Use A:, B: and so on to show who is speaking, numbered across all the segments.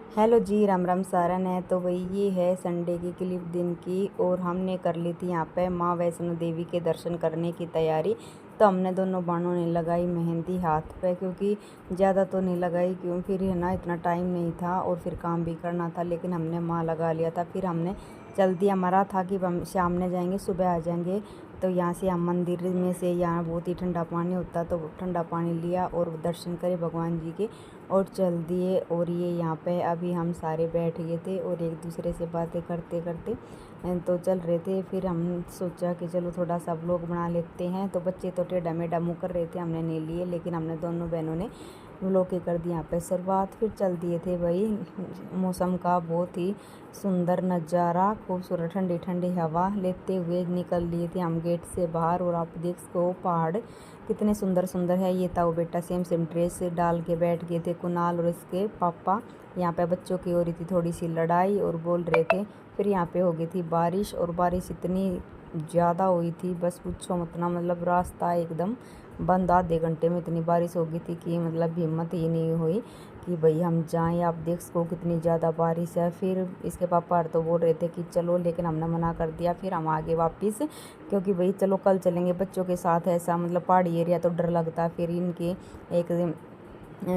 A: Hello जी, राम राम सारन है। तो वही ये है संडे की क्लिप दिन की, और हमने कर ली थी यहाँ पे माँ वैष्णो देवी के दर्शन करने की तैयारी। तो हमने दोनों बहनों ने लगाई मेहंदी हाथ पे, क्योंकि ज़्यादा तो नहीं लगाई क्यों, फिर है ना इतना टाइम नहीं था और फिर काम भी करना था, लेकिन हमने माँ लगा लिया था। फिर हमने जल्दी हमारा था कि हम शाम में जाएंगे, सुबह आ जाएंगे। तो यहाँ से हम मंदिर में से, यहाँ बहुत ही ठंडा पानी होता, तो ठंडा पानी लिया और दर्शन करे भगवान जी के और चल दिए। और ये यहाँ पे अभी हम सारे बैठ गए थे और एक दूसरे से बातें करते करते तो चल रहे थे। फिर हम सोचा कि चलो थोड़ा सा व्लॉग बना लेते हैं। तो बच्चे तो टेढ़ा मेढ़ा मुँह कर रहे थे, हमने नहीं लिए, लेकिन हमने दोनों बहनों ने व्लॉग की कर दी यहाँ पे शुरुआत। फिर चल दिए थे भाई, मौसम का बहुत ही सुंदर नज़ारा, खूबसूरत ठंडी ठंडी हवा लेते हुए निकल लिए थे हम गेट से बाहर। और आप देख सको पहाड़ कितने सुंदर सुंदर है। ये ताऊ बेटा सेम सेम ड्रेस डाल के बैठ गए थे, कुणाल और इसके पापा। यहाँ पे बच्चों की हो रही थी थोड़ी सी लड़ाई और बोल रहे थे। फिर यहाँ पे हो गई थी बारिश, और बारिश इतनी ज़्यादा हुई थी बस पूछो मत ना, मतलब रास्ता एकदम बंद। आधे घंटे में इतनी बारिश हो गई थी कि मतलब हिम्मत ही नहीं हुई कि भाई हम जाएं। आप देख सको कितनी ज़्यादा बारिश है। फिर इसके पापा तो बोल रहे थे कि चलो, लेकिन हमने मना कर दिया। फिर हम आगे वापस, क्योंकि भाई चलो कल चलेंगे बच्चों के साथ, ऐसा मतलब पहाड़ी एरिया तो डर लगता है। फिर इनके एक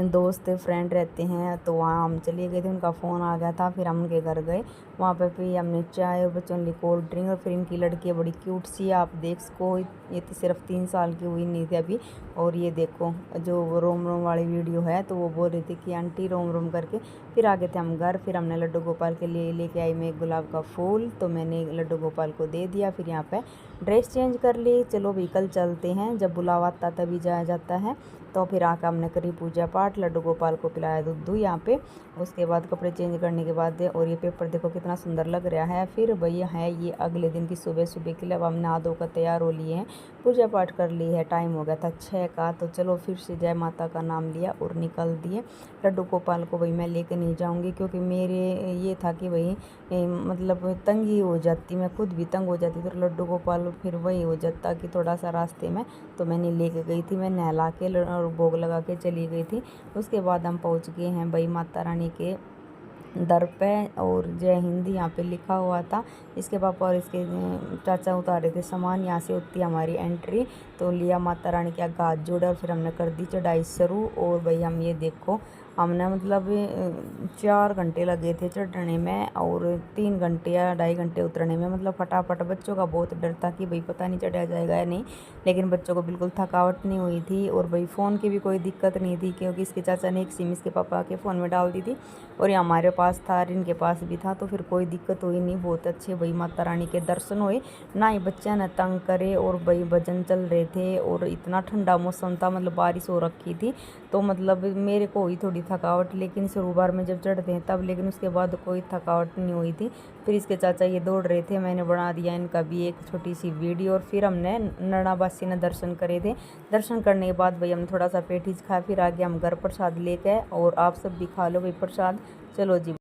A: दोस्त फ्रेंड रहते हैं, तो वहाँ हम चले गए थे, उनका फ़ोन आ गया था। फिर हम उनके घर गए, वहाँ पे फिर हमने चाय और बच्चों ने कोल्ड ड्रिंक। और फिर इनकी लड़की है बड़ी क्यूट सी, आप देख सको, ये तो सिर्फ 3 साल की हुई नहीं थी अभी। और ये देखो जो रोम रोम वाली वीडियो है, तो वो बोल रही थी कि आंटी रोम रोम करके। फिर आ गए थे हम घर। फिर हमने लड्डू गोपाल के लिए लेके आई मैं एक गुलाब का फूल, तो मैंने लड्डू गोपाल को दे दिया। फिर यहाँ पे ड्रेस चेंज कर ली, चलो भी कल चलते हैं, जब बुलावा आता तभी जाया जाता है। तो फिर आकर हमने करी पूजा पाठ, लड्डू गोपाल को पिलाया दूध यहाँ पे। उसके बाद कपड़े चेंज करने के बाद और ये पेपर देखो कितना सुंदर लग रहा है। फिर भैया है ये अगले दिन की सुबह सुबह के लिए, अब हम नहा धोकर तैयार हो लिए हैं, पूजा पाठ कर ली है। टाइम हो गया था 6 का, तो चलो फिर से जय माता का नाम लिया और निकल दिए। लड्डू गोपाल को भाई मैं लेके नहीं जाऊँगी, क्योंकि मेरे ये था कि भाई मतलब तंगी हो जाती, मैं खुद भी तंग हो जाती, तो लड्डू गोपाल फिर वही हो जाता कि थोड़ा सा रास्ते में। तो मैंने लेके गई थी, मैं नहला के और भोग लगा के चली गई थी। उसके बाद हम पहुंच गए हैं भाई माता रानी के दर पे, और जय हिंद यहाँ पे लिखा हुआ था। इसके पापा और इसके चाचा उतारे थे सामान, यहाँ से होती है हमारी एंट्री। तो लिया माता रानी के आगे हाथ जोड़ा और फिर हमने कर दी चढ़ाई शुरू। और भाई हम ये देखो, हमने मतलब 4 घंटे लगे थे चढ़ने में और 3 घंटे या 2.5 घंटे उतरने में, मतलब फटाफट। बच्चों का बहुत डर था कि भाई पता नहीं चढ़ा जाएगा या नहीं, लेकिन बच्चों को बिल्कुल थकावट नहीं हुई थी। और भाई फ़ोन की भी कोई दिक्कत नहीं थी, क्योंकि इसके चाचा ने एक सिम इसके पापा के फ़ोन में डाल दी थी, और ये हमारे पास था और इनके पास भी था, तो फिर कोई दिक्कत हुई नहीं। बहुत अच्छे भाई माता रानी के दर्शन हुए, ना ही बच्चे न तंग करे। और भाई भजन चल रहे थे और इतना ठंडा मौसम था, मतलब बारिश हो रखी थी, तो मतलब मेरे को हुई थोड़ी थकावट, लेकिन शुरू बार में जब चढ़ते हैं तब, लेकिन उसके बाद कोई थकावट नहीं हुई थी। फिर इसके चाचा ये दौड़ रहे थे, मैंने बना दिया इनका भी एक छोटी सी वीडियो। और फिर हमने नड़ाबासी ने दर्शन करे थे। दर्शन करने के बाद भाई हमने थोड़ा सा पेटीज खाया, फिर आगे हम घर प्रसाद लेके, और आप सब भी खा लो भाई प्रसाद। चलो जी।